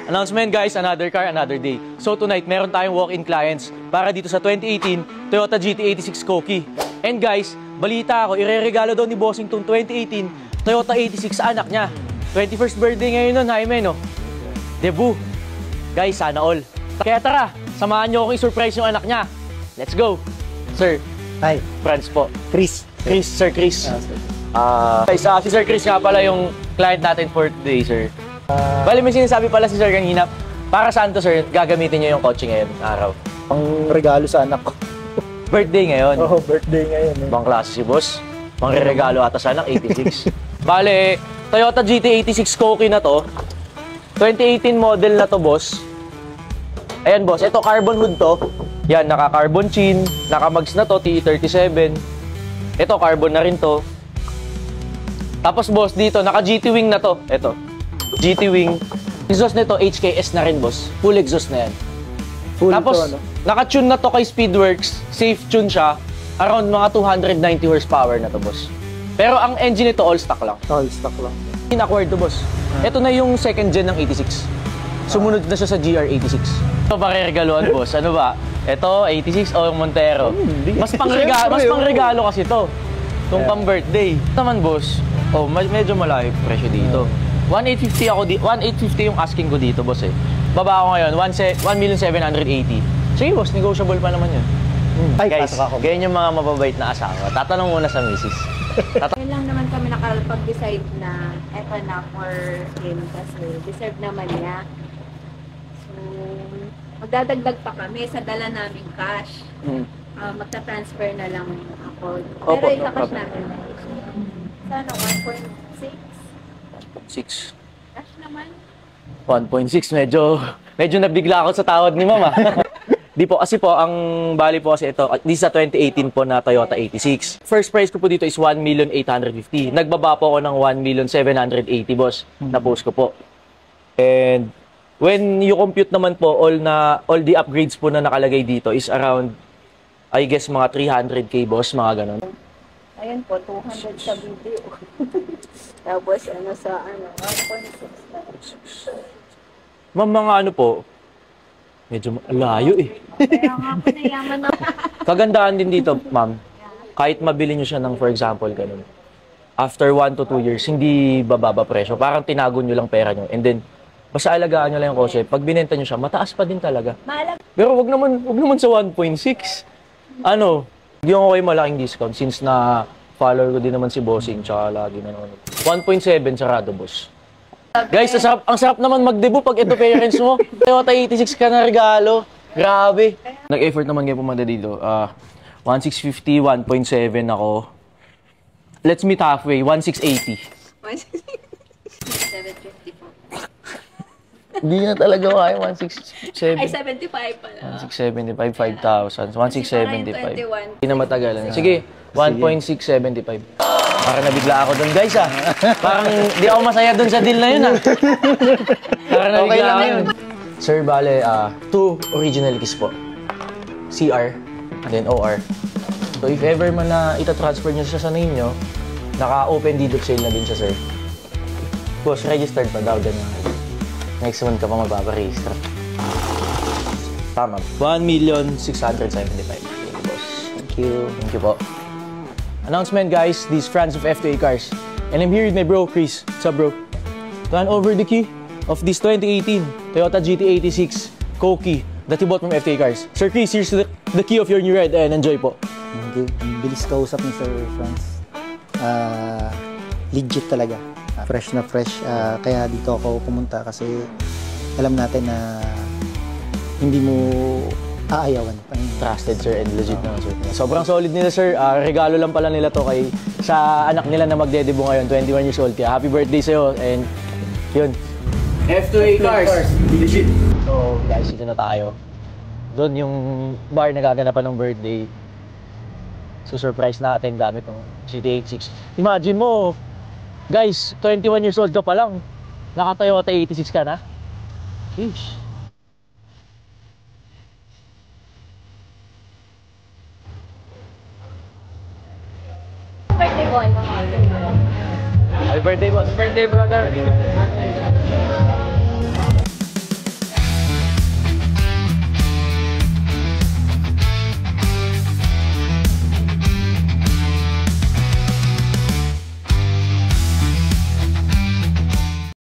Announcement guys, another car, another day. So tonight, meron tayong walk-in clients para dito sa 2018 Toyota GT86 Koki. And guys, balita ako, ireregalo daw ni Bossing tong 2018 Toyota 86 sa anak niya. 21st birthday ngayon nun, Jaime, no? Debut. Guys, sana all. Kaya tara, samahan niyo akong i-surprise yung anak niya. Let's go. Sir. Hi. Franz po. Chris. Chris, Sir Chris. Guys, si Sir Chris nga pala yung client natin for today, sir. Bali, may sinasabi pala si Sir kanina, para saan to, sir, gagamitin niyo yung kotse ngayon, araw? Pang regalo sa anak ko. Birthday ngayon. Oo, birthday ngayon. Ibang klase si boss. Pang regalo ata sa anak, 86. Bale, Toyota GT86 Koki na to. 2018 model na to, boss. Ayan, boss. Ito, carbon hood to. Yan, naka-carbon chin. Naka-mags na to, TE37. Ito, carbon na rin to. Tapos, boss, dito, naka-GT Wing na to. Ito. GT Wing. Exhaust nito, HKS na rin, boss. Full exhaust na yan. Full tapos, to, ano? naka-tune na to kay Speedworks. Safe tune siya. Around mga 290 horsepower na to, boss. Pero ang engine nito, all stock lang. All stock lang. In-acquired to, boss. Ito na yung second gen ng 86. Sumunod na siya sa GR86. Ito ba regaluhan, boss? Ano ba? Ito, 86 o Montero? Mas pang-regalo kasi to. Itong pang-birthday. Naman, boss. Oh, medyo malayo presyo dito. 1,850 ako 1,850 yung asking ko dito, boss eh. Baba ako ngayon, 1,780,000. Sige, boss, negotiable pa naman yun. Ay, guys, ganyan yung mga mababait na asawa. Tatanong muna sa misis. Ngayon lang naman kami nakapag-decide na eto na for him kasi deserve naman niya. So, magdadagdag pa kami sa dala naming cash. Magta-transfer na lang ako. Pero ika-cash namin. Sana 1.6? 6. Cash naman. 1.6, medyo nabigla ako sa tawad ni mama. Di po, kasi po, ang bali po kasi ito, this sa 2018 po na Toyota 86. First price ko po dito is 1,850,000. Nagbaba po ako ng 1,780,000, boss. Na-post ko po. And when you compute naman po, all the upgrades po na nakalagay dito is around, I guess, mga 300k, boss, mga ganun. Ayun po, 200 sa video. Tapos, sa 1.6. Ma'am, mga ano po, medyo layo eh. Kaya nga po nayaman ako. Kagandahan din dito, ma'am. Kahit mabili nyo siya ng, for example, ganun. After 1 to 2 years, hindi bababa presyo. Parang tinago nyo lang pera nyo. And then, basta alagaan nyo lang yung kotse. Pag binenta nyo siya, mataas pa din talaga. Pero wag naman sa 1.6. Ano, bigyan ko kayo malaking discount since na follower ko din naman si Bossing. Tsaka lagi na naman. 1.7 sarado, boss. Guys, ang sarap naman mag-debut pag ito parents mo. Toyota 86 ka na regalo. Grabe. Nag-effort naman kayo pumunta dito. 1,650, 1.7 ako. Let's meet halfway, 1,680. 750 po. Hindi na talaga kaya, 1,670. Ay, 75 pala. 1,675, 5,000. 1,675. Hindi na matagalan. Sige, 1.675. Parang nabigla ako doon, guys, ah. Parang di ako masaya doon sa deal na yun, ah. Parang nabigla ako yun. Sir, bale, 2 original keys po. CR, then OR. So, if ever man na itatransfer nyo siya sa name nyo, naka-open deed of sale na din siya, sir. Boss, registered pa daw, ganyan. Next month ka pa magpaparegister. Tama. 1,675,000. Thank you, boss. Thank you. Thank you po. Announcement, guys. These friends of F2A Cars. And I'm here with my bro, Chris. What's up, bro? To hand over the key of this 2018 Toyota GT86 Koki that you bought from F2A Cars. Sir Chris, here's the key of your new ride and enjoy po. Thank you. Bilis kausap ni Sir Franz. Legit talaga. Fresh na fresh. Kaya dito ako pumunta kasi alam natin na hindi mo aayawan. Trusted, sir, and legit naman, sir. Sobrang solid nila, sir. Regalo lang pala nila to kay sa anak nila na magdedebut ngayon, 21 years old. Kaya happy birthday sa'yo, and yun. F2A Cars, legit. So, guys, dito na tayo. Doon yung bar na gaganapan ng birthday. So, surprise natin gamit ng GT86. Imagine mo, guys, 21 years old ka pa lang. Naka-Toyota 86 ka na. Sheesh. Birthday boy. Happy birthday, boss. Birthday, brother.